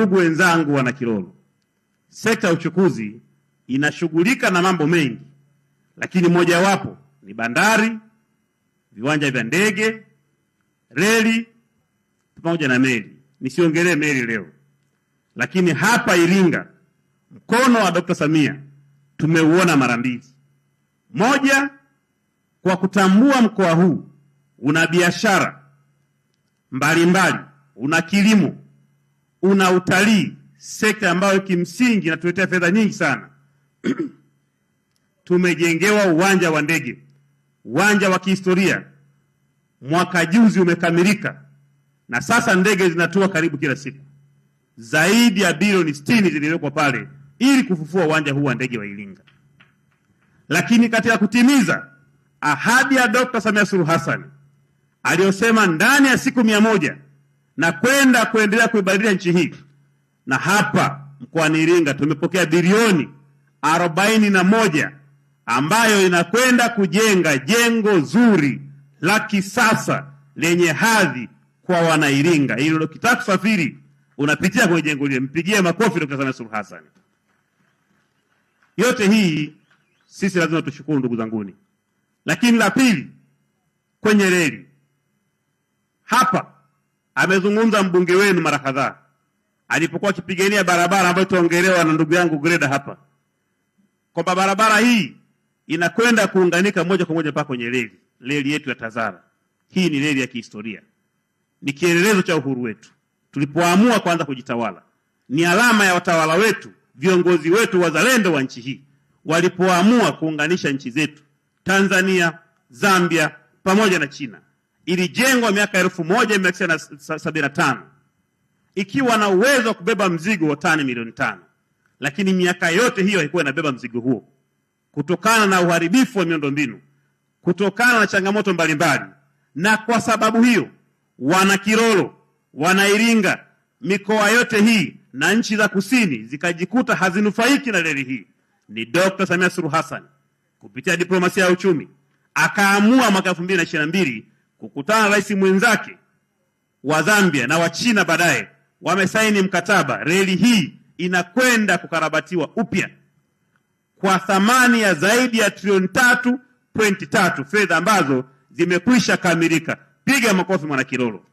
Ndugu wenzangu wana Kilolo, sekta ya uchukuzi inashughulika na mambo mengi, lakini mojawapo ni bandari, viwanja vya ndege, reli pamoja na meli. Nisiongelee meli leo, lakini hapa Iringa mkono wa Dr. Samia tumeuona mara mbili. Moja, kwa kutambua mkoa huu una biashara mbalimbali, una kilimo, una utalii, sekta ambayo kimsingi inatuletea fedha nyingi sana. Tumejengewa uwanja wa ndege, uwanja wa kihistoria, mwaka juzi umekamilika, na sasa ndege zinatua karibu kila siku. Zaidi ya bilioni 60 ziliwekwa pale ili kufufua uwanja huu wa ndege wa Iringa. Lakini katika kutimiza ahadi ya Dr. Samia Suluhu Hassan aliyosema ndani ya siku 100 na kuendelea kuibadilisha nchi hii, na hapa mkoani Iringa tumepokea bilioni 41 ambayo inakwenda kujenga jengo zuri la kisasa lenye hadhi kwa wana Iringa. Ili ukitaka kusafiri unapitia kwenye jengo lile. Mpigie makofi Dr. Samia Suluhu Hassan. Yote hii sisi lazima tushukuru, ndugu zanguni. Lakini la pili, kwenye reli, hapa amezungumza mbunge wenu mara kadhaa alipokuwa akipigania barabara ambayo tuongelewa na ndugu yangu Greda hapa, kwamba barabara hii inakwenda kuunganika moja kwa moja mpaka kwenye reli yetu ya Tazara. Hii ni reli ya kihistoria, ni kielelezo cha uhuru wetu tulipoamua kuanza kujitawala, ni alama ya watawala wetu, viongozi wetu wazalendo wa nchi hii walipoamua kuunganisha nchi zetu Tanzania, Zambia pamoja na China. Ilijengwa miaka 1975 ikiwa na uwezo wa kubeba mzigo wa tani milioni 5, lakini miaka yote hiyo haikuwa inabeba mzigo huo kutokana na uharibifu wa miundombinu, kutokana na changamoto mbalimbali. Na kwa sababu hiyo wana Kilolo, wana Iringa, mikoa yote hii na nchi za kusini zikajikuta hazinufaiki na reli hii. Ni Dr. Samia Suluhu Hassan kupitia diplomasia ya uchumi akaamua mwaka 2022 kukutana na rais mwenzake wa Zambia na wa China, baadaye wamesaini mkataba. Reli hii inakwenda kukarabatiwa upya kwa thamani ya zaidi ya trilioni 3.3, fedha ambazo zimekwisha kamilika. Piga makofi mwana Kilolo.